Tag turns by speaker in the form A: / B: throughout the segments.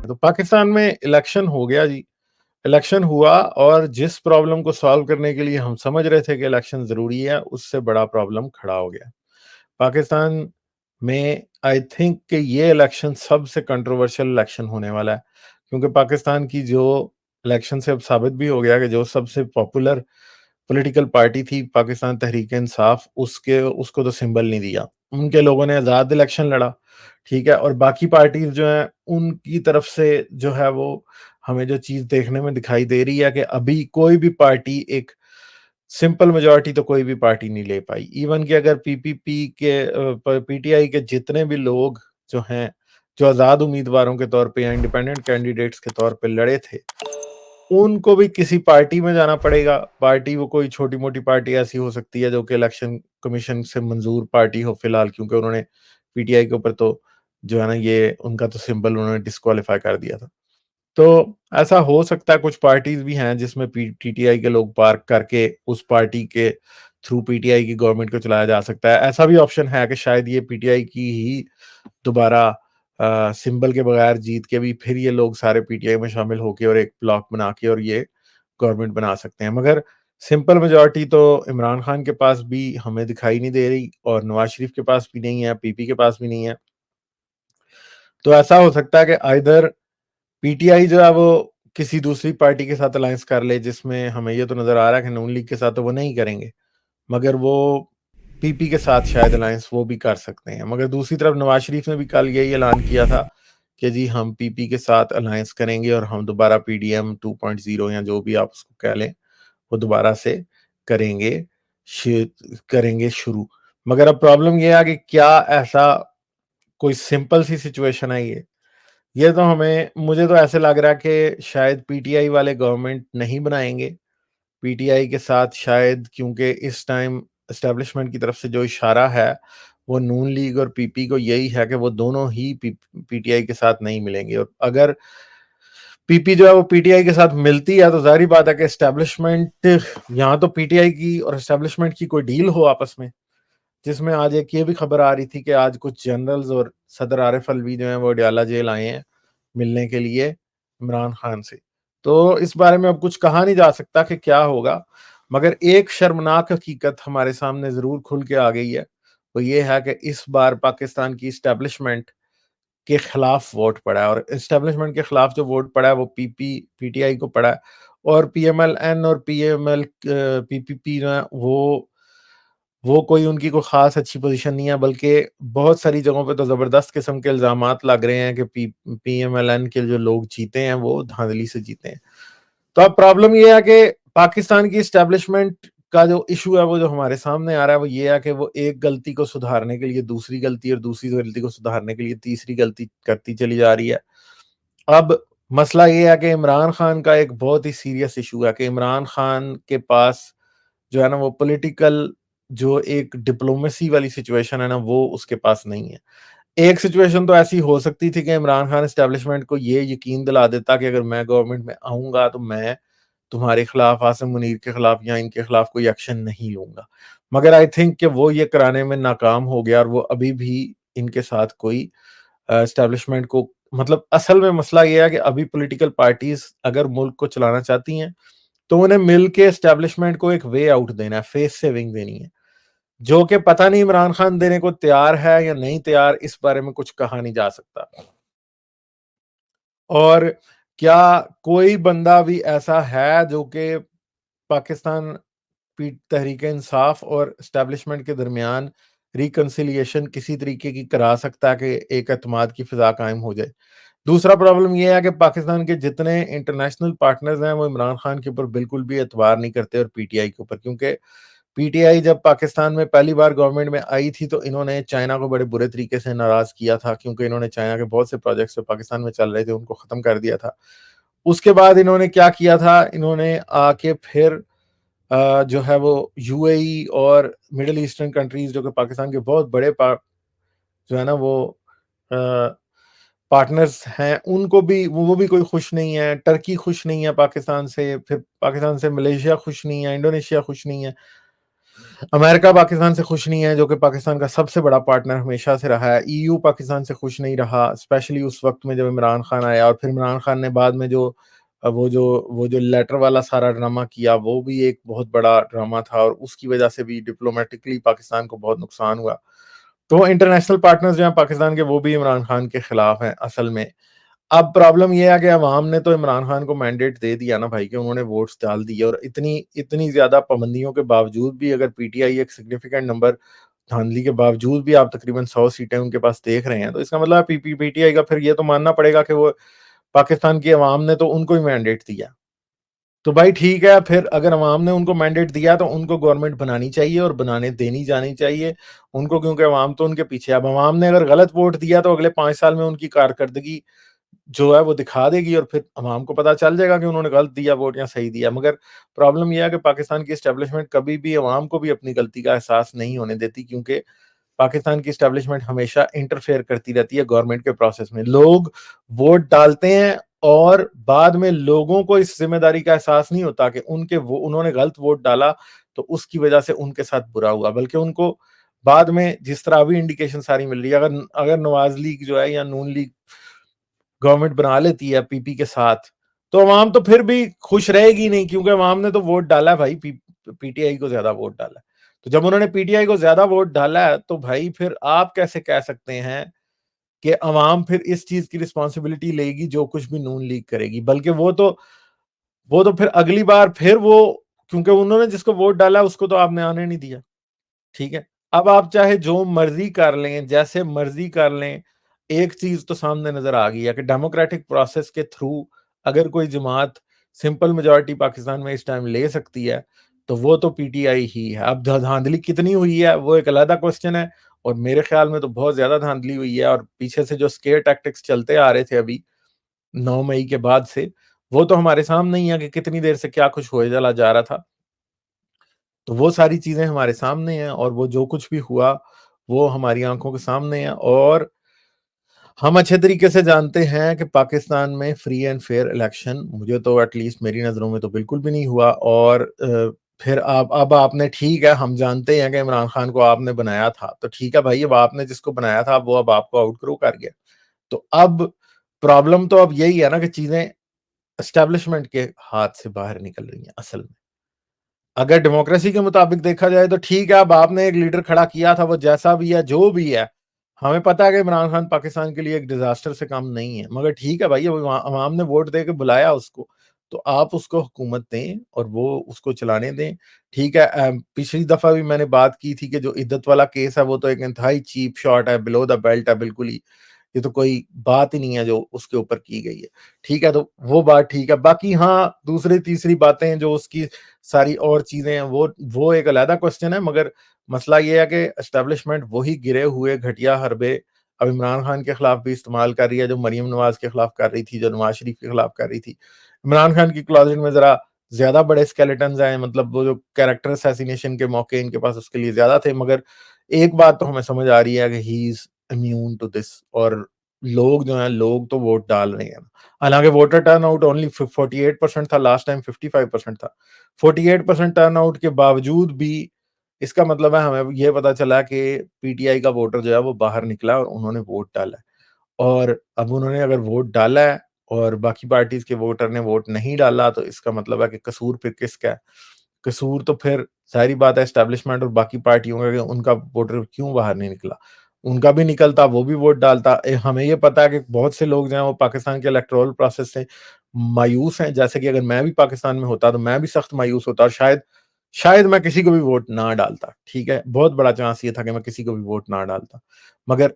A: तो पाकिस्तान में इलेक्शन हो गया जी। इलेक्शन हुआ और जिस प्रॉब्लम को सॉल्व करने के लिए हम समझ रहे थे कि इलेक्शन ज़रूरी है, उससे बड़ा प्रॉब्लम खड़ा हो गया। पाकिस्तान में आई थिंक कि ये इलेक्शन सबसे कंट्रोवर्शियल इलेक्शन होने वाला है, क्योंकि पाकिस्तान की जो इलेक्शन से अब साबित भी हो गया कि जो सबसे पॉपुलर पॉलिटिकल पार्टी थी पाकिस्तान तहरीक इंसाफ, उसके उसको तो सिंबल नहीं दिया। उनके लोगों ने आज़ाद इलेक्शन लड़ा, ठीक है? और बाकी पार्टीज़ जो हैं, उनकी तरफ से जो है वो हमें जो चीज़ देखने में दिखाई दे रही है कि अभी कोई भी पार्टी एक सिंपल मेजॉरिटी तो कोई भी पार्टी नहीं ले पाई। इवन कि अगर पीपीपी के पीटीआई के जितने भी लोग जो हैं, जो आज़ाद उम्मीदवारों के तौर पे या इंडिपेंडेंट कैंडिडेट्स के तौर पे लड़े थे, उनको भी किसी पार्टी में जाना पड़ेगा। पार्टी वो कोई छोटी-मोटी पार्टी ऐसी हो सकती है जो कि इलेक्शन कमीशन से मंजूर पार्टी हो फिलहाल, क्योंकि उन्होंने पीटीआई के ऊपर तो जो है ना, ये उनका तो सिंबल उन्होंने डिस्क्वालीफाई कर दिया था। तो ऐसा हो सकता है कुछ पार्टीज़ भी हैं जिसमें पीटीआई के लोग पार्क करके उस पार्टी के थ्रू पीटीआई की गवर्नमेंट को चलाया जा सकता है। ऐसा भी ऑप्शन है कि शायद ये पीटीआई की ही दोबारा सिंबल के बगैर जीत के भी फिर ये लोग सारे पीटीआई में शामिल होके और एक ब्लॉक बना के और ये गवर्नमेंट बना सकते हैं। मगर सिंपल मेजॉरिटी तो इमरान खान के पास भी हमें दिखाई नहीं दे रही और नवाज शरीफ के पास भी नहीं है, पीपी के पास भी नहीं है। तो ऐसा हो सकता है कि आइदर पीटीआई जो है वो किसी दूसरी पार्टी के साथ अलायंस कर ले, जिसमें हमें ये तो नजर आ रहा है कि नून लीग के साथ तो वो नहीं करेंगे, मगर वो पीपी के साथ शायद अलायंस वो भी कर सकते हैं। मगर दूसरी तरफ नवाज शरीफ ने भी कल यही ऐलान किया था कि जी हम पीपी के साथ अलायंस करेंगे और हम दोबारा पीडीएम 2.0 या जो भी आप उसको कह लें, वो दोबारा से करेंगे करेंगे शुरू। मगर अब प्रॉब्लम ये है कि क्या ऐसा कोई सिंपल सी सिचुएशन है ये तो हमें मुझे तो ऐसे लग रहा है कि शायद पीटीआई वाले गवर्नमेंट नहीं बनाएंगे। पीटीआई के साथ शायद, क्योंकि इस टाइम एस्टेब्लिशमेंट की तरफ से जो इशारा है वो नून लीग और पीपी को यही है कि वो दोनों ही पीटीआई के साथ नहीं मिलेंगे। और अगर पीपी जो है वो पीटीआई के साथ मिलती है तो जाहिर बात है कि एस्टेब्लिशमेंट, यहाँ तो पीटीआई की और एस्टेब्लिशमेंट की कोई डील हो आपस में, जिसमें आज एक ये भी खबर आ रही थी कि आज कुछ जनरल्स और सदर आरिफ अलवी जो हैं वो अडयाला जेल आए हैं मिलने के लिए इमरान खान से। तो इस बारे में अब कुछ कहा नहीं जा सकता कि क्या होगा, मगर एक शर्मनाक हकीकत हमारे सामने ज़रूर खुल के आ गई है। वो ये है कि इस बार पाकिस्तान की एस्टेब्लिशमेंट के खिलाफ वोट पड़ा है और एस्टेब्लिशमेंट के खिलाफ जो वोट पड़ा है वो पीटीआई को पड़ा है। और पीएमएलएन और पीपीपी जो है वो कोई उनकी कोई खास अच्छी पोजीशन नहीं है, बल्कि बहुत सारी जगहों पे तो जबरदस्त किस्म के इल्जामात लग रहे हैं कि पीएमएलएन के जो लोग जीते हैं वो धांधली से जीते हैं। तो अब प्रॉब्लम ये है कि पाकिस्तान की एस्टेब्लिशमेंट का जो इशू है वो जो हमारे सामने आ रहा है वो ये है कि वो एक गलती को सुधारने के लिए दूसरी गलती और दूसरी गलती को सुधारने के लिए तीसरी गलती करती चली जा रही है। अब मसला ये है कि इमरान खान का एक बहुत ही सीरियस इशू है कि इमरान खान के पास जो है ना वो पॉलिटिकल जो एक डिप्लोमेसी वाली सिचुएशन है ना वो उसके पास नहीं है। एक सिचुएशन तो ऐसी हो सकती थी कि इमरान खान एस्टेब्लिशमेंट को ये यकीन दिला देता कि अगर मैं गवर्नमेंट में आऊँगा तो मैं तुम्हारे खिलाफ, आसिम मुनीर के खिलाफ या इनके खिलाफ कोई एक्शन नहीं लूँगा। मगर आई थिंक कि वो ये कराने में नाकाम हो गया और वो अभी भी इनके साथ कोई एस्टेब्लिशमेंट को, मतलब असल में मसला ये है कि अभी पॉलिटिकल पार्टीज़ अगर मुल्क को चलाना चाहती हैं, तो उन्हें मिल के एस्टेब्लिशमेंट को एक वे आउट देना है, फेस सेविंग देनी है। जो कि पता नहीं इमरान खान देने को तैयार है या नहीं तैयार, इस बारे में कुछ कहा नहीं जा सकता। और क्या कोई बंदा भी ऐसा है जो कि पाकिस्तान तहरीक इंसाफ और एस्टेब्लिशमेंट के दरमियान रिकंसिलिएशन किसी तरीके की करा सकता है कि एक एतमाद की फिजा कायम हो जाए? दूसरा प्रॉब्लम ये है कि पाकिस्तान के जितने इंटरनेशनल पार्टनर्स हैं वो इमरान खान के ऊपर बिल्कुल भी एतबार नहीं करते और पीटीआई के ऊपर, क्योंकि पीटीआई जब पाकिस्तान में पहली बार गवर्नमेंट में आई थी तो इन्होंने चाइना को बड़े बुरे तरीके से नाराज किया था, क्योंकि इन्होंने चाइना के बहुत से प्रोजेक्ट्स जो पाकिस्तान में चल रहे थे उनको खत्म कर दिया था। उसके बाद इन्होंने क्या किया था, इन्होंने आके फिर जो है वो यूएई और मिडिल ईस्टर्न कंट्रीज जो कि पाकिस्तान के बहुत बड़े जो है ना वो पार्टनर्स हैं, उनको भी वो भी कोई खुश नहीं है। टर्की खुश नहीं है पाकिस्तान से, फिर पाकिस्तान से मलेशिया खुश नहीं है, इंडोनेशिया खुश नहीं है। अमेरिका पाकिस्तान से खुश नहीं है, जो कि पाकिस्तान का सबसे बड़ा पार्टनर हमेशा से रहा है। ईयू पाकिस्तान से खुश नहीं रहा, स्पेशली उस वक्त में जब इमरान खान आया, और फिर इमरान खान ने बाद में जो वो जो लेटर वाला सारा ड्रामा किया, वो भी एक बहुत बड़ा ड्रामा था, और उसकी वजह से भी डिप्लोमेटिकली पाकिस्तान को बहुत नुकसान हुआ। तो इंटरनेशनल पार्टनर्स जो हैं पाकिस्तान के, वो भी इमरान खान के खिलाफ हैं असल में। अब प्रॉब्लम ये है कि अवाम ने तो इमरान खान को मैंडेट दे दिया ना भाई, कि उन्होंने वोट्स डाल दिए, और इतनी इतनी ज्यादा पाबंदियों के बावजूद भी अगर पीटीआई एक सिग्निफिकेंट नंबर धांधली के बावजूद भी आप तकरीबन 100 सीटें उनके पास देख रहे हैं, तो इसका मतलब पीटीआई का फिर ये तो मानना पड़ेगा कि वो पाकिस्तान की अवाम ने तो उनको ही मैंडेट दिया। तो भाई ठीक है, फिर अगर अवाम ने उनको मैंडेट दिया तो उनको गवर्नमेंट बनानी चाहिए और बनाने देनी जानी चाहिए उनको, क्योंकि अवाम तो उनके पीछे है। अब अवाम ने अगर गलत वोट दिया तो अगले 5 साल में उनकी कारकर्दगी जो है वो दिखा देगी, और फिर अवाम को पता चल जाएगा कि उन्होंने गलत दिया वोट या सही दिया। मगर प्रॉब्लम यह है कि पाकिस्तान की एस्टेब्लिशमेंट कभी भी अवाम को भी अपनी गलती का एहसास नहीं होने देती, क्योंकि पाकिस्तान की एस्टेब्लिशमेंट हमेशा इंटरफेयर करती रहती है गवर्नमेंट के प्रोसेस में। लोग वोट डालते हैं और बाद में लोगों को इस जिम्मेदारी का एहसास नहीं होता कि उन्होंने गलत वोट डाला तो उसकी वजह से उनके साथ बुरा हुआ, बल्कि उनको बाद में जिस तरह अभी इंडिकेशन सारी मिल रही है, अगर अगर नवाज लीग जो है या नून लीग गवर्नमेंट बना लेती है पीपी के साथ, तो अवाम तो फिर भी खुश रहेगी नहीं, क्योंकि अवाम ने तो वोट डाला है भाई, पीटीआई को ज्यादा वोट डाला है। तो जब उन्होंने पीटीआई को ज्यादा वोट डाला है, तो भाई फिर आप कैसे कह सकते हैं कि अवाम फिर इस चीज की रिस्पॉन्सिबिलिटी लेगी जो कुछ भी नून लीग करेगी? बल्कि वो तो फिर अगली बार फिर वो, क्योंकि उन्होंने जिसको वोट डाला उसको तो आपने आने नहीं दिया, ठीक है। अब आप चाहे जो मर्जी कर लें, जैसे मर्जी कर लें, एक चीज तो सामने नजर आ गई है कि डेमोक्रेटिक प्रोसेस के थ्रू अगर कोई जमात सिंपल मेजोरिटी पाकिस्तान में इस टाइम ले सकती है, तो वो तो पीटीआई ही है। अब धांधली कितनी हुई है वो एक अलग क्वेश्चन है, और मेरे ख्याल में तो बहुत ज्यादा धांधली हुई है, और पीछे से जो स्केयर टैक्टिक्स चलते आ रहे थे अभी 9 मई के बाद से, वो तो हमारे सामने ही है कि कितनी देर से क्या कुछ हो चला जा रहा था। तो वो सारी चीजें हमारे सामने हैं, और वो जो कुछ भी हुआ वो हमारी आंखों के सामने है, और हम अच्छे तरीके से जानते हैं कि पाकिस्तान में फ्री एंड फेयर इलेक्शन, मुझे तो एटलीस्ट मेरी नज़रों में तो बिल्कुल भी नहीं हुआ। और फिर आप अब आपने, ठीक है हम जानते हैं कि इमरान खान को आपने बनाया था, तो ठीक है भाई, अब आपने जिसको बनाया था वो अब आपको आउटग्रो कर गया। तो अब प्रॉब्लम तो अब यही है ना कि चीजें एस्टेब्लिशमेंट के हाथ से बाहर निकल रही हैं असल में। अगर डेमोक्रेसी के मुताबिक देखा जाए तो ठीक है, अब आपने एक लीडर खड़ा किया था, वो जैसा भी है जो भी है, हमें पता है कि इमरान खान पाकिस्तान के लिए एक डिजास्टर से कम नहीं है, मगर ठीक है भाई, अब अवाम ने वोट दे के बुलाया उसको, तो आप उसको हुकूमत दें और वो उसको चलाने दें। ठीक है, पिछली दफा भी मैंने बात की थी कि जो इद्दत वाला केस है वो तो एक इंतहाई चीप शॉट है, बिलो द बेल्ट है बिल्कुल ही, ये तो कोई बात ही नहीं है जो उसके ऊपर की गई है। ठीक है, तो वो बात ठीक है। बाकी हाँ, दूसरी तीसरी बातें जो उसकी सारी और चीजें हैं, वो एक अलग क्वेश्चन है, मगर मसला ये है कि एस्टेब्लिशमेंट वही गिरे हुए घटिया हरबे अब इमरान खान के खिलाफ भी इस्तेमाल कर रही है, जो मरीम नवाज के खिलाफ कर रही थी, जो नवाज शरीफ के खिलाफ कर रही थी। इमरान खान की क्लोजेट में जरा ज्यादा बड़े स्केलेटन्स आए, मतलब वो जो कैरेक्टर असैसिनेशन के मौके इनके पास उसके लिए ज्यादा थे, मगर एक बात तो हमें समझ आ रही है कि he is immune to this, और लोग जो हैं, लोग तो वोट डाल रहे हैं। हालांकि वोटर टर्नआउट ओनली 48% था, लास्ट टाइम 55% था। 48% टर्नआउट के बावजूद भी इसका मतलब है हमें यह पता चला कि पीटीआई का वोटर जो है वो बाहर निकला और उन्होंने वोट डाला है। और अब उन्होंने अगर वोट डाला है और बाकी पार्टीज के वोटर ने वोट नहीं डाला, तो इसका मतलब है कि कसूर फिर किसका है? कसूर तो फिर सारी बात है एस्टेब्लिशमेंट और बाकी पार्टियों का कि उनका वोटर क्यों बाहर नहीं निकला। उनका भी निकलता, वो भी वोट डालता। हमें ये पता है कि बहुत से लोग जो हैं वो पाकिस्तान के इलेक्टोरल प्रोसेस से मायूस हैं, जैसे कि अगर मैं भी पाकिस्तान में होता तो मैं भी सख्त मायूस होता, और शायद शायद मैं किसी को भी वोट ना डालता। ठीक है, बहुत बड़ा चांस ये था कि मैं किसी को भी वोट ना डालता। मगर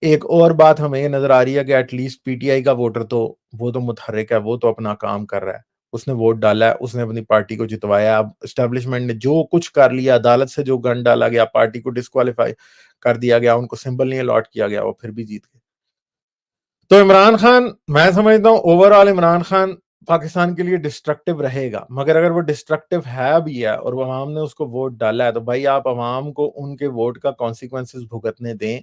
A: एक और बात हमें ये नजर आ रही है कि एटलीस्ट पीटीआई का वोटर तो, वो तो मुतहर्रिक है, वो तो अपना काम कर रहा है, उसने वोट डाला है, उसने अपनी पार्टी को जितवाया। अब एस्टेब्लिशमेंट ने जो कुछ कर लिया, अदालत से जो गन डाला गया, पार्टी को डिस्क्वालीफाई कर दिया गया, उनको सिंबल नहीं अलॉट किया गया, वो फिर भी जीत गए। तो इमरान खान, मैं समझता हूँ ओवरऑल इमरान खान पाकिस्तान के लिए डिस्ट्रक्टिव रहेगा, मगर अगर वो डिस्ट्रक्टिव है भी है और वो अवाम ने उसको वोट डाला है, तो भाई आप अवाम को उनके वोट का कॉन्सिक्वेंसेस भुगतने दें,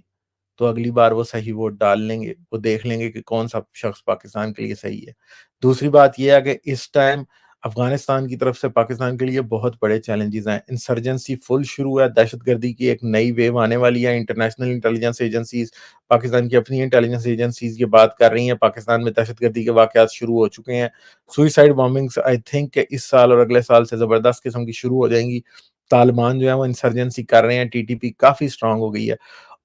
A: तो अगली बार वो सही वोट डाल लेंगे, वो देख लेंगे कि कौन सा शख्स पाकिस्तान के लिए सही है। दूसरी बात यह है कि इस टाइम अफ़गानिस्तान की तरफ से पाकिस्तान के लिए बहुत बड़े चैलेंजेज़ हैं। इंसर्जेंसी फुल शुरू है, दहशतगर्दी की एक नई वेव आने वाली है। इंटरनेशनल इंटेलिजेंस एजेंसीज़, पाकिस्तान की अपनी इंटेलिजेंस एजेंसीज़ ये बात कर रही हैं, पाकिस्तान में दहशतगर्दी के वाक़यात शुरू हो चुके हैं। सुसाइड बॉम्बिंग्स आई थिंक इस साल और अगले साल से ज़बरदस्त किस्म की शुरू हो जाएँगी। तालिबान जो है वो इंसर्जेंसी कर रहे हैं, टीटीपी काफ़ी स्ट्रॉन्ग हो गई है।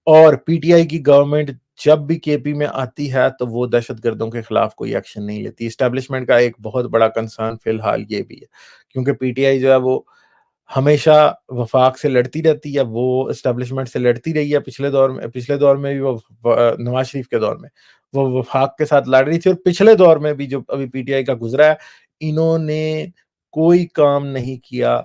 A: और पीटीआई की गवर्नमेंट जब भी केपी में आती है तो वो दहशतगर्दों के खिलाफ कोई एक्शन नहीं लेती। एस्टेब्लिशमेंट का एक बहुत बड़ा कंसर्न फिलहाल ये भी है, क्योंकि पीटीआई जो है वो हमेशा वफाक से लड़ती रहती है, वो एस्टेब्लिशमेंट से लड़ती रही है। पिछले दौर में भी वो नवाज शरीफ के दौर में वो वफाक के साथ लड़ रही थी, और पिछले दौर में भी जो अभी पीटीआई का गुजरा है, इन्होंने कोई काम नहीं किया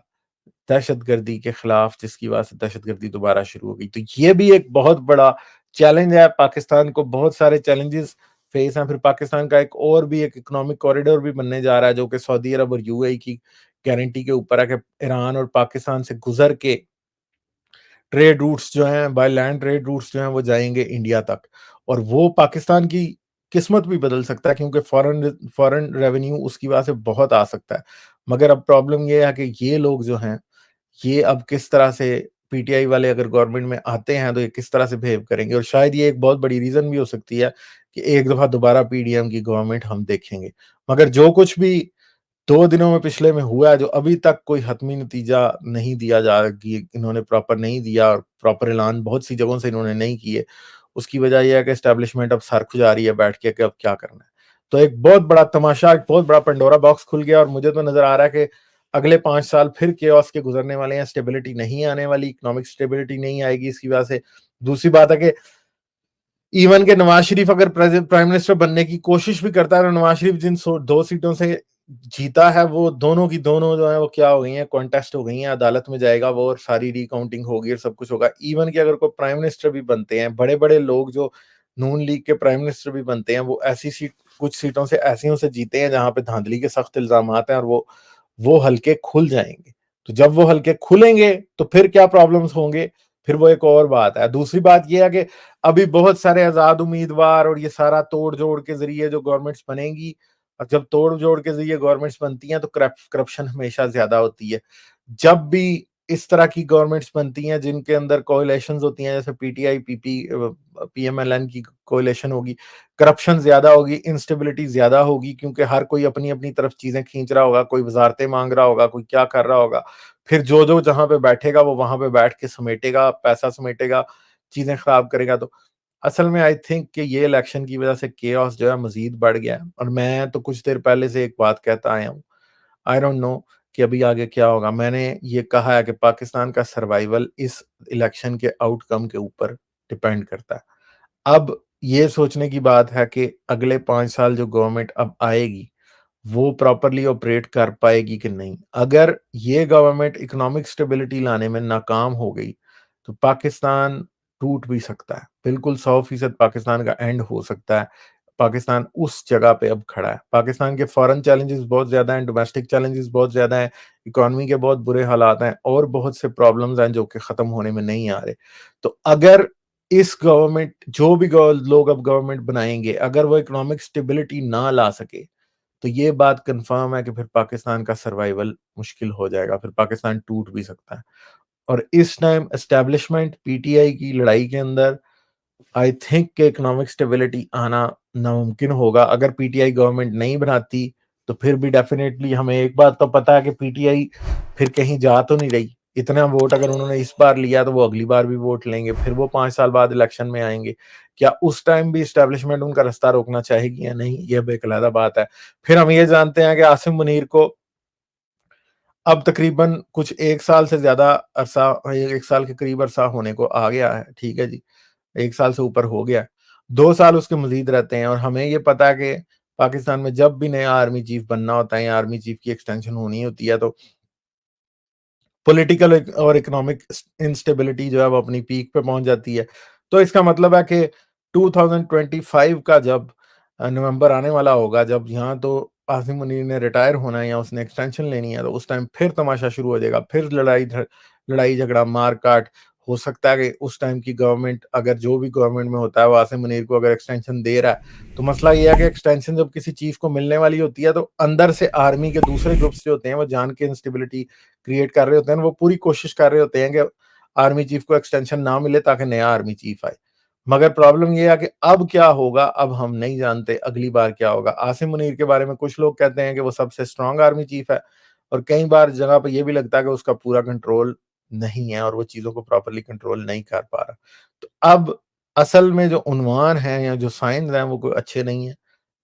A: दहशतगर्दी के खिलाफ, जिसकी वजह से दहशतगर्दी दोबारा शुरू हो गई। तो ये भी एक बहुत बड़ा चैलेंज है, पाकिस्तान को बहुत सारे चैलेंजेस फेस हैं। फिर पाकिस्तान का एक और भी एक इकोनॉमिक कॉरिडोर भी बनने जा रहा है, जो कि सऊदी अरब और यूएई की गारंटी के ऊपर है कि ईरान और पाकिस्तान से गुजर के ट्रेड रूट्स जो हैं, बाय लैंड ट्रेड रूट्स जो हैं, वो जाएँगे इंडिया तक, और वो पाकिस्तान की किस्मत भी बदल सकता है, क्योंकि फॉरेन रेवेन्यू उसकी वजह से बहुत आ सकता है। मगर अब प्रॉब्लम ये है कि ये लोग जो हैं, ये अब किस तरह से पीटीआई वाले अगर गवर्नमेंट में आते हैं तो ये किस तरह से बिहेव करेंगे, और शायद ये एक बहुत बड़ी रीज़न भी हो सकती है कि एक दफ़ा दोबारा पीडीएम की गवर्नमेंट हम देखेंगे। मगर जो कुछ भी 2 दिनों में पिछले में हुआ है, जो अभी तक कोई हतमी नतीजा नहीं दिया जा कि इन्होंने प्रॉपर नहीं दिया, और प्रॉपर ऐलान बहुत सी जगहों से इन्होंने नहीं किए। उसकी वजह ये है कि एस्टेब्लिशमेंट अब सर खुजा रही है बैठ के कि अब क्या करना है। तो एक बहुत बड़ा तमाशा, एक बहुत बड़ा पंडोरा बॉक्स खुल गया, और मुझे तो नज़र आ रहा है कि अगले 5 साल फिर केओस के गुज़रने वाले हैं, स्टेबिलिटी नहीं आने वाली, इकोनॉमिक स्टेबिलिटी नहीं आएगी इसकी वजह से। दूसरी बात है कि इवन के नवाज शरीफ अगर प्राइम मिनिस्टर बनने की कोशिश भी करता है, तो नवाज शरीफ जिन 2 सीटों से जीता है, वो दोनों की दोनों जो है वो क्या हो गई हैं, कॉन्टेस्ट हो गई हैं, अदालत में जाएगा वो, और सारी रिकाउंटिंग होगी और सब कुछ होगा। इवन कि अगर कोई प्राइम मिनिस्टर भी बनते हैं, बड़े-बड़े लोग जो नून लीग के प्राइम मिनिस्टर भी बनते हैं, वो ऐसी सीट, कुछ सीटों से ऐसियों से जीते हैं जहाँ पे धांधली के सख्त इल्ज़ामात हैं, और वो हलके खुल जाएँगे। तो जब वो हलके खुलेंगे, तो फिर क्या प्रॉब्लम्स होंगे, फिर वो एक और बात है। दूसरी बात ये है कि अभी बहुत सारे आज़ाद उम्मीदवार और ये सारा तोड़-जोड़ के ज़रिए जो गवर्नमेंट्स बनेंगी, और जब तोड़-जोड़ के ज़रिए गवर्नमेंट्स बनती हैं, तो करप्शन हमेशा ज़्यादा होती है। जब भी इस तरह की गवर्नमेंट्स बनती हैं जिनके अंदर कोएलिशंस होती हैं, जैसे पीटीआई, पीएमएलएन की कोएलिशन होगी, करप्शन ज़्यादा होगी, इंस्टेबिलिटी ज़्यादा होगी, क्योंकि हर कोई अपनी-अपनी तरफ चीज़ें खींच रहा होगा, कोई वज़ारतें माँग रहा होगा, कोई क्या कर रहा होगा। फिर जो-जो जहाँ पे बैठेगा, वो वहाँ पे बैठ के समेटेगा, पैसा समेटेगा, चीज़ें खराब करेगा। तो असल में आई थिंक कि ये इलेक्शन की वजह से केओस जो है मज़ीद बढ़ गया है, और मैं तो कुछ देर पहले से एक बात कहता आया हूँ, आई डोंट नो कि अभी आगे क्या होगा। मैंने ये कहा है कि पाकिस्तान का सर्वाइवल इस इलेक्शन के आउटकम के ऊपर डिपेंड करता है। अब ये सोचने की बात है कि अगले 5 साल जो गवर्नमेंट अब आएगी, वो प्रॉपर्ली ऑपरेट कर पाएगी कि नहीं। अगर ये गवर्नमेंट इकोनॉमिक स्टेबिलिटी लाने में नाकाम हो गई, तो पाकिस्तान टूट भी सकता है। बिल्कुल 100% पाकिस्तान का एंड हो सकता है। पाकिस्तान उस जगह पे अब खड़ा है। पाकिस्तान के फॉरेन चैलेंजेस बहुत ज़्यादा हैं, डोमेस्टिक चैलेंजेस बहुत ज़्यादा हैं, इकोनॉमी के बहुत बुरे हालात हैं, और बहुत से प्रॉब्लम्स हैं जो कि ख़त्म होने में नहीं आ रहे। तो अगर इस गवर्नमेंट, जो भी लोग अब गवर्नमेंट बनाएँगे, अगर वो इकोनॉमिक स्टेबिलिटी ना ला सके, तो ये बात कन्फर्म है कि फिर पाकिस्तान का सर्वाइवल मुश्किल हो जाएगा, फिर पाकिस्तान टूट भी सकता है। और इस टाइम एस्टेब्लिशमेंट पीटीआई की लड़ाई के अंदर आई थिंक कि इकोनॉमिक स्टेबिलिटी आना नामुमकिन होगा। अगर पीटीआई गवर्नमेंट नहीं बनाती, तो फिर भी डेफिनिटली हमें एक बात तो पता है कि पीटीआई फिर कहीं जा तो नहीं रही। इतना वोट अगर उन्होंने इस बार लिया, तो वो अगली बार भी वोट लेंगे, फिर वो 5 साल बाद इलेक्शन में आएँगे। क्या उस टाइम भी एस्टेब्लिशमेंट उनका रास्ता रोकना चाहेगी या नहीं, ये अब एक अलग बात है। फिर हम ये जानते हैं कि आसिम मुनीर को अब तकरीबन कुछ 1 साल से ज़्यादा अरसा, 1 साल के करीब अरसा होने को आ गया है, ठीक है जी। 1 साल से ऊपर हो गया है। 2 साल उसके मज़ीद रहते हैं, और हमें ये पता है कि पाकिस्तान में जब भी नया आर्मी चीफ बनना होता है या आर्मी चीफ की एक्सटेंशन होनी होती है, तो पॉलिटिकल और इकोनॉमिक इंस्टेबिलिटी जो है वो अपनी पीक पे पहुंच जाती है। तो इसका मतलब है कि 2025 का जब नवंबर आने वाला होगा, जब यहाँ तो आसिम मुनीर ने रिटायर होना है या उसने एक्सटेंशन लेनी है, तो उस टाइम फिर तमाशा शुरू हो जाएगा, फिर लड़ाई झगड़ा, मार काट हो सकता है कि उस टाइम की गवर्नमेंट, अगर जो भी गवर्नमेंट में होता है, वो आसिम मुनीर को अगर एक्सटेंशन दे रहा है, तो मसला ये है कि एक्सटेंशन जब किसी चीफ को मिलने वाली होती है, तो अंदर से आर्मी के दूसरे ग्रुप्स जो होते हैं, वो जान के इंस्टेबिलिटी क्रिएट कर रहे होते हैं, वो पूरी कोशिश कर रहे होते हैं कि आर्मी चीफ को एक्सटेंशन ना मिले ताकि नया आर्मी चीफ आए। मगर प्रॉब्लम ये है कि अब क्या होगा, अब हम नहीं जानते अगली बार क्या होगा। आसिम मुनीर के बारे में कुछ लोग कहते हैं कि वो सबसे स्ट्रांग आर्मी चीफ है, और कई बार जगह पर यह भी लगता है कि उसका पूरा कंट्रोल नहीं है और वो चीजों को प्रॉपर्ली कंट्रोल नहीं कर पा रहा। तो अब असल में जो उन्वान है या जो साइंस हैं वो कोई अच्छे नहीं है।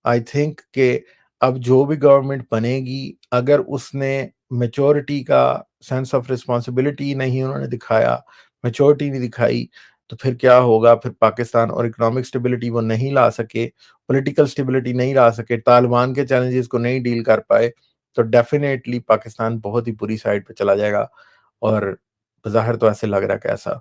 A: आई थिंक कि अब जो भी गवर्नमेंट बनेगी, अगर उसने मेच्योरिटी का सेंस ऑफ रिस्पॉन्सिबिलिटी नहीं उन्होंने दिखाया, मेच्योरिटी नहीं दिखाई, तो फिर क्या होगा? फिर पाकिस्तान और इकोनॉमिक स्टेबिलिटी वो नहीं ला सके, पॉलिटिकल स्टेबिलिटी नहीं ला सके, तालिबान के चैलेंजेस को नहीं डील कर पाए, तो डेफिनेटली पाकिस्तान बहुत ही बुरी साइड पे चला जाएगा। और ज़ाहिर तो ऐसे लग रहा है कि ऐसा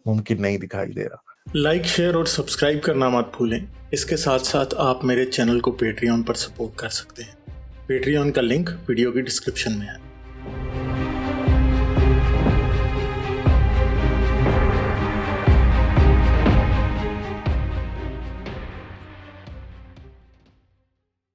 A: मुमकिन नहीं दिखाई दे रहा।
B: लाइक, शेयर और सब्सक्राइब करना मत भूलें। इसके साथ साथ आप मेरे चैनल को पेट्रियन पर सपोर्ट कर सकते हैं। पेट्रियन का लिंक वीडियो की डिस्क्रिप्शन में है।